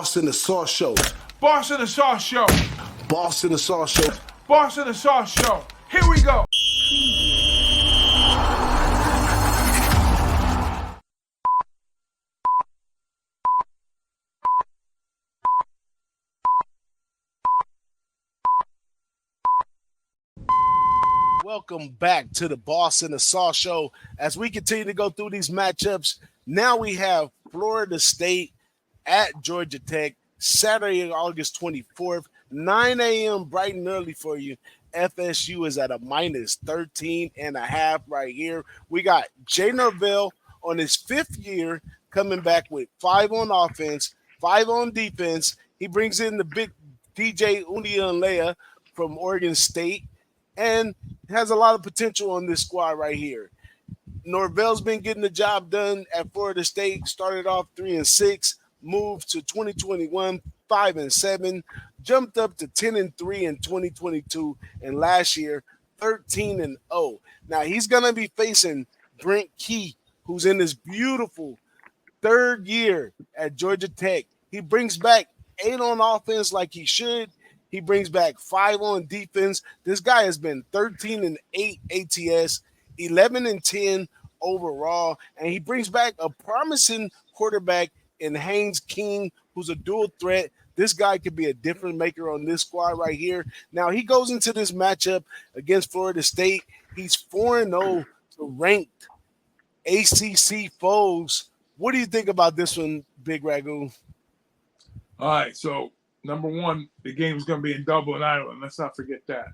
Boss in the Sauce Show. Boss in the Sauce Show. Boss in the Sauce Show. Boss in the Sauce Show. Here we go. Welcome back to the Boss in the Sauce Show. As we continue to go through these matchups, now we have Florida State at Georgia Tech, Saturday, August 24th, 9 a.m. bright and early for you. FSU is at a minus 13.5 right here. We got Jay Norvell on his fifth year coming back with 5 on offense, 5 on defense. He brings in the big DJ Uiagalelei from Oregon State and has a lot of potential on this squad right here. Norvell's been getting the job done at Florida State, started off 3-6, moved to 2021, 5-7, jumped up to 10-3 in 2022, and last year 13-0. Now he's gonna be facing Brent Key, who's in his beautiful third year at Georgia Tech. He brings back 8 on offense like he should. He brings back 5 on defense. This guy has been 13-8 ATS, 11-10 overall, and he brings back a promising quarterback in Haynes King, who's a dual threat. This guy could be a difference maker on this squad right here. Now, he goes into this matchup against Florida State. He's 4-0 to ranked ACC foes. What do you think about this one, Big Ragu? All right, so number one, the game is going to be in Dublin, Ireland. Let's not forget that.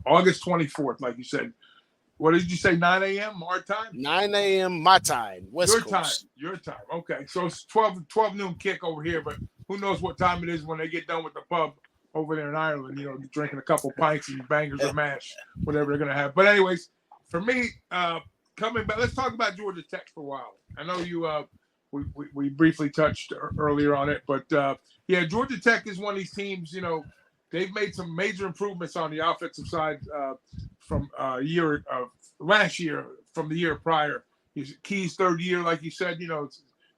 August 24th, like you said. What did you say, 9 a.m. our time? 9 a.m. my time, West Coast. Your time. Okay, so it's 12 noon kick over here, but who knows what time it is when they get done with the pub over there in Ireland, drinking a couple pints and bangers or mash, whatever they're going to have. But anyways, for me, coming back, let's talk about Georgia Tech for a while. I know you we briefly touched earlier on it, but Georgia Tech is one of these teams, they've made some major improvements on the offensive side from last year, from the year prior. He's Key's third year, like you said,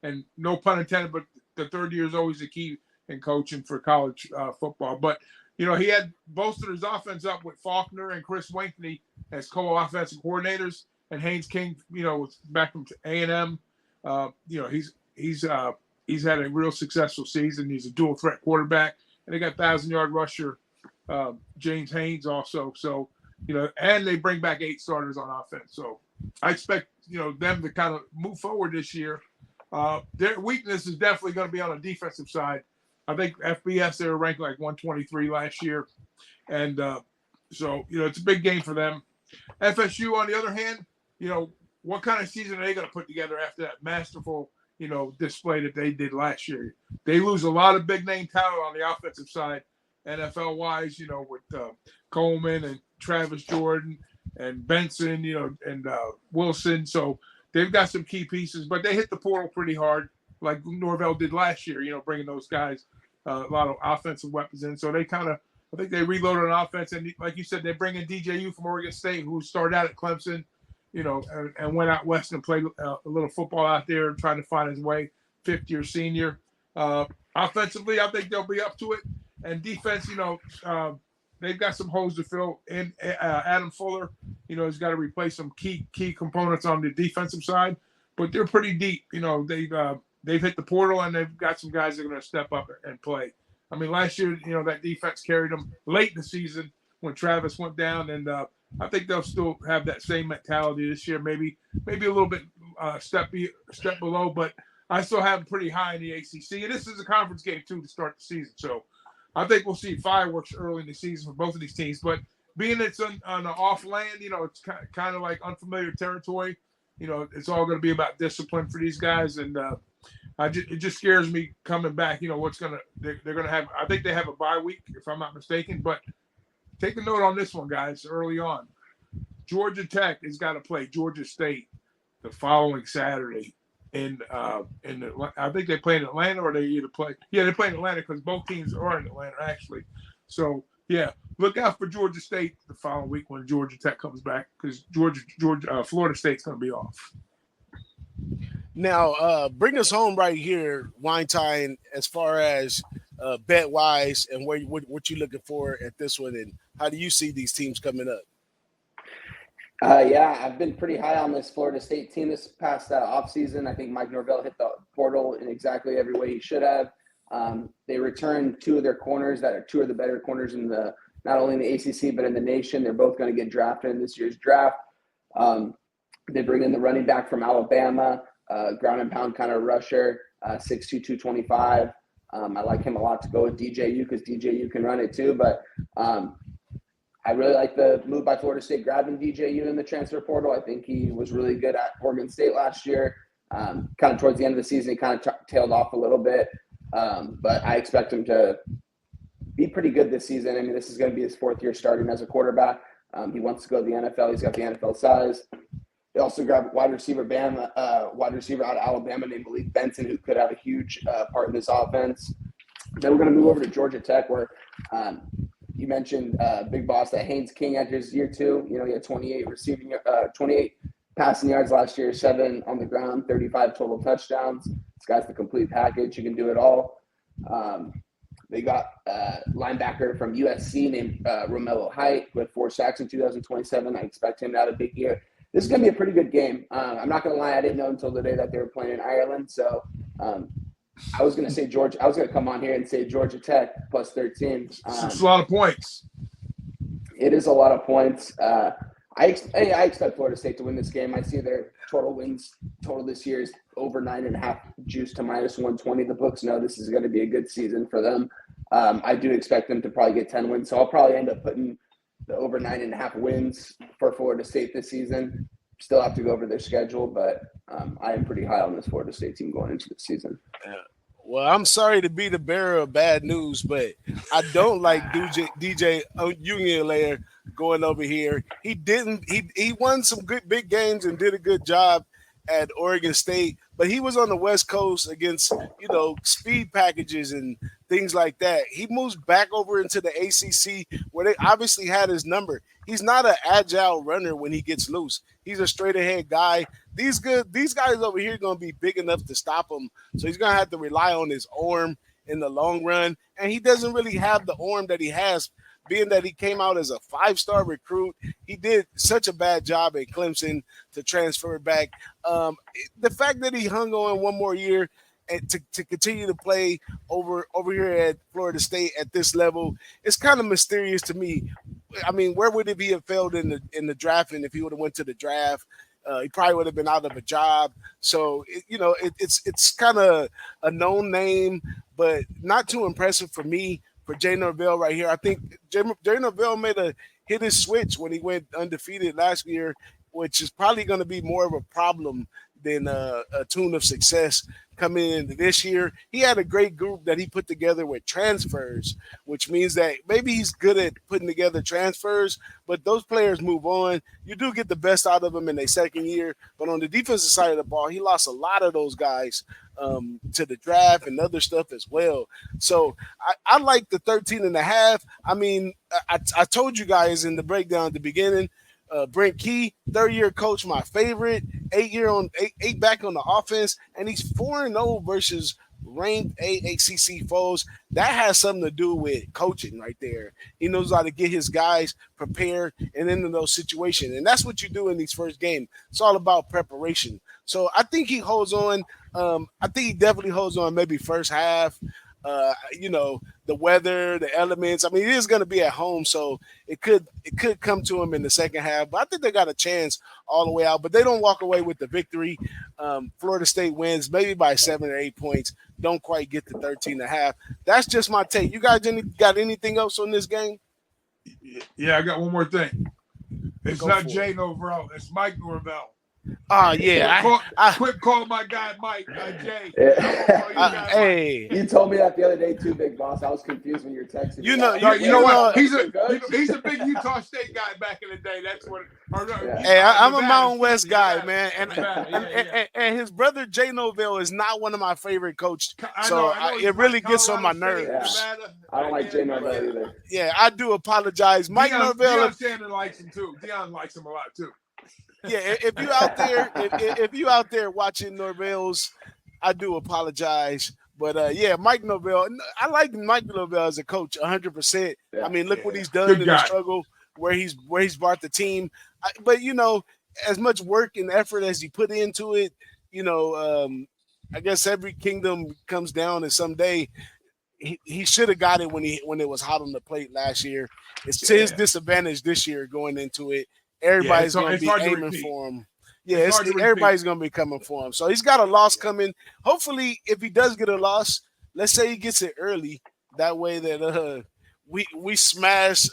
and no pun intended, but the third year is always the key in coaching for college football. But, he had bolstered his offense up with Faulkner and Chris Winkney as co-offensive coordinators, and Haynes King, was back from A&M. He's had a real successful season. He's a dual threat quarterback, and they got 1,000-yard rusher James Haynes also. So, and they bring back 8 starters on offense. So I expect, them to kind of move forward this year. Their weakness is definitely going to be on the defensive side. I think FBS, they were ranked like 123 last year. And so, it's a big game for them. FSU, on the other hand, what kind of season are they going to put together after that masterful, display that they did last year? They lose a lot of big name talent on the offensive side, NFL wise, with Coleman and Travis Jordan and Benson, and Wilson. So they've got some key pieces, but they hit the portal pretty hard, like Norvell did last year, bringing those guys a lot of offensive weapons in. So they I think they reloaded on offense. And like you said, they bring in DJU from Oregon State, who started out at Clemson, and went out west and played a little football out there, trying to find his way, fifth-year senior. Offensively, I think they'll be up to it. And defense, they've got some holes to fill. And Adam Fuller, has got to replace some key components on the defensive side. But they're pretty deep. They've hit the portal, and they've got some guys that are going to step up and play. I mean, last year, that defense carried them late in the season when Travis went down, and I think they'll still have that same mentality this year. Maybe a little bit step below, but I still have them pretty high in the ACC. And this is a conference game too to start the season, so I think we'll see fireworks early in the season for both of these teams. But being it's on the off land, it's kind of like unfamiliar territory. It's all going to be about discipline for these guys, and it just scares me coming back. They're going to have. I think they have a bye week, if I'm not mistaken, but. Take a note on this one, guys, early on. Georgia Tech has got to play Georgia State the following Saturday. I think they play in Atlanta, or they either play. Yeah, they play in Atlanta because both teams are in Atlanta, actually. So, look out for Georgia State the following week when Georgia Tech comes back, because Florida State's going to be off. Now, bring us home right here, Wine Time, as far as bet wise and what you're looking for at this one, and how do you see these teams coming up? Yeah, I've been pretty high on this Florida State team this past offseason. I think Mike Norvell hit the portal in exactly every way he should have. They returned two of their corners that are two of the better corners in the not only in the ACC but in the nation. They're both going to get drafted in this year's draft. They bring in the running back from Alabama, ground and pound kind of rusher, 6'2", 225. I like him a lot to go with DJU because DJU can run it too. But I really like the move by Florida State grabbing DJU in the transfer portal. I think he was really good at Oregon State last year. Kind of towards the end of the season, he kind of tailed off a little bit. But I expect him to be pretty good this season. I mean, this is going to be his fourth year starting as a quarterback. He wants to go to the NFL. He's got the NFL size. They also grabbed wide receiver out of Alabama named Malik Benson, who could have a huge part in this offense. Then we're going to move over to Georgia Tech, where you mentioned Big Boss that Haynes King enters year two. You know, he had 28 passing yards last year, 7 on the ground, 35 total touchdowns. This guy's the complete package. He can do it all. They got a linebacker from USC named Romello Height with 4 sacks in 2027. I expect him to have a big year. This is going to be a pretty good game. I'm not going to lie. I didn't know until the day that they were playing in Ireland. So I was going to say Georgia. I was going to come on here and say Georgia Tech plus 13. It's a lot of points. It is a lot of points. I expect Florida State to win this game. I see their total wins total this year is over 9.5, juiced to minus 120. The books know this is going to be a good season for them. I do expect them to probably get 10 wins. So I'll probably end up putting the over 9.5 wins for Florida State this season. Still have to go over their schedule, but I am pretty high on this Florida State team going into the season. Well, I'm sorry to be the bearer of bad news, but I don't like DJ Uiagalelei going over here. He won some good big games and did a good job at Oregon State, but he was on the West Coast against, speed packages and things like that. He moves back over into the ACC where they obviously had his number. He's not an agile runner when he gets loose. He's a straight ahead guy. These guys over here are going to be big enough to stop him. So he's going to have to rely on his arm in the long run. And he doesn't really have the arm that he has, being that he came out as a 5-star recruit. He did such a bad job at Clemson to transfer back. The fact that he hung on one more year and to continue to play over here at Florida State at this level, it's kind of mysterious to me. I mean, where would he have failed in the draft? And if he would have went to the draft, he probably would have been out of a job. So, it's kind of a known name, but not too impressive for me. For Jay Norvell right here, I think Jay Norvell hit his switch when he went undefeated last year, which is probably going to be more of a problem than a tune of success coming into this year. He had a great group that he put together with transfers, which means that maybe he's good at putting together transfers, but those players move on. You do get the best out of them in their second year, but on the defensive side of the ball, he lost a lot of those guys to the draft and other stuff as well. So I like the 13.5. I mean, I told you guys in the breakdown at the beginning, Brent Key, third-year coach, my favorite, 8 back on the offense, and he's 4-0 versus ranked ACC foes. That has something to do with coaching right there. He knows how to get his guys prepared and into those situations, and that's what you do in these first games. It's all about preparation. So I think he holds on. I think he definitely holds on maybe first half. The weather, the elements. I mean, it is going to be at home, so it could come to him in the second half. But I think they got a chance all the way out. But they don't walk away with the victory. Florida State wins maybe by 7 or 8 points. Don't quite get to 13.5. That's just my take. You guys got anything else on this game? Yeah, I got one more thing. It's not Jay Norvell. It's Mike Norvell. Oh, yeah. Quick call my guy, Mike, Jay. Hey. You told me that the other day, too, Big Boss. I was confused when you were texting. You know what? He's a big Utah State guy back in the day. That's what. Hey, I'm a Mountain West guy, man. And his brother, Jay Norvell, is not one of my favorite coaches. So it really gets on my nerves. I don't like Jay Norvell either. Yeah, I do apologize. Mike Norvell. Deion Sanders likes him, too. Deion likes him a lot, too. Yeah, if you out there, if you out there watching Norvell's, I do apologize. But yeah, Mike Norvell, I like Mike Norvell as a coach 100%. Yeah. I mean, look what he's done Good in the guy. struggle where he's brought the team. But as much work and effort as he put into it, I guess every kingdom comes down, and someday he should have got it when it was hot on the plate last year. It's to his disadvantage this year going into it. Everybody's going to be aiming for him. Yeah, everybody's going to be coming for him. So he's got a loss coming. Hopefully, if he does get a loss, let's say he gets it early. That way that we smash.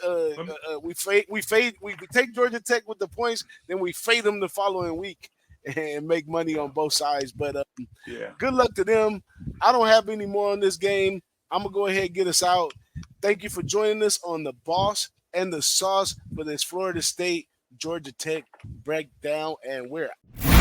We take Georgia Tech with the points, then we fade them the following week and make money on both sides. But good luck to them. I don't have any more on this game. I'm going to go ahead and get us out. Thank you for joining us on the Boss and the Sauce for this Florida State Georgia Tech breakdown, and we're out.